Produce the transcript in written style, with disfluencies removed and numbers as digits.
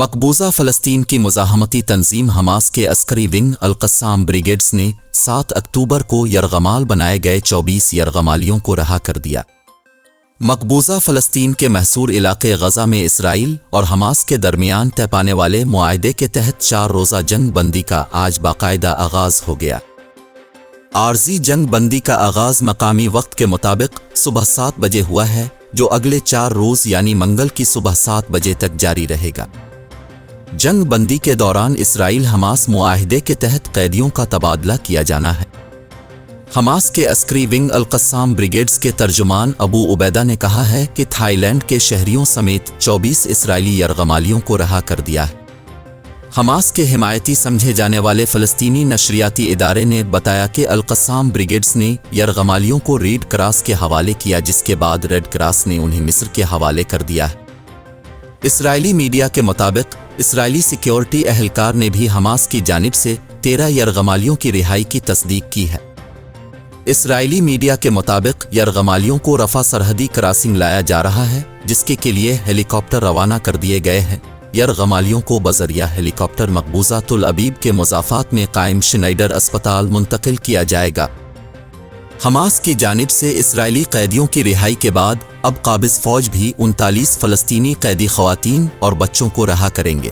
مقبوضہ فلسطین کی مزاحمتی تنظیم حماس کے عسکری ونگ القسام بریگیڈز نے 7 اکتوبر کو یرغمال بنائے گئے 24 یرغمالیوں کو رہا کر دیا۔ مقبوضہ فلسطین کے محصور علاقے غزہ میں اسرائیل اور حماس کے درمیان طے پانے والے معاہدے کے تحت 4 روزہ جنگ بندی کا آج باقاعدہ آغاز ہو گیا۔ عارضی جنگ بندی کا آغاز مقامی وقت کے مطابق صبح 7 بجے ہوا ہے، جو اگلے 4 روز یعنی منگل کی صبح 7 بجے تک جاری رہے گا۔ جنگ بندی کے دوران اسرائیل حماس معاہدے کے تحت قیدیوں کا تبادلہ کیا جانا ہے۔ حماس کے عسکری ونگ القسام بریگیڈز کے ترجمان ابو عبیدہ نے کہا ہے کہ تھائی لینڈ کے شہریوں سمیت 24 اسرائیلی یرغمالیوں کو رہا کر دیا ہے۔ حماس کے حمایتی سمجھے جانے والے فلسطینی نشریاتی ادارے نے بتایا کہ القسام بریگیڈز نے یرغمالیوں کو ریڈ کراس کے حوالے کیا، جس کے بعد ریڈ کراس نے انہیں مصر کے حوالے کر دیا ہے۔ اسرائیلی میڈیا کے مطابق اسرائیلی سیکیورٹی اہلکار نے بھی حماس کی جانب سے 13 یرغمالیوں کی رہائی کی تصدیق کی ہے۔ اسرائیلی میڈیا کے مطابق یرغمالیوں کو رفح سرحدی کراسنگ لایا جا رہا ہے، جس کے لیے ہیلی کاپٹر روانہ کر دیے گئے ہیں۔ یرغمالیوں کو بذریعہ ہیلی کاپٹر مقبوضہ تل ابیب کے مضافات میں قائم شنائڈر اسپتال منتقل کیا جائے گا۔ حماس کی جانب سے اسرائیلی قیدیوں کی رہائی کے بعد اب قابض فوج بھی 39 فلسطینی قیدی خواتین اور بچوں کو رہا کریں گے۔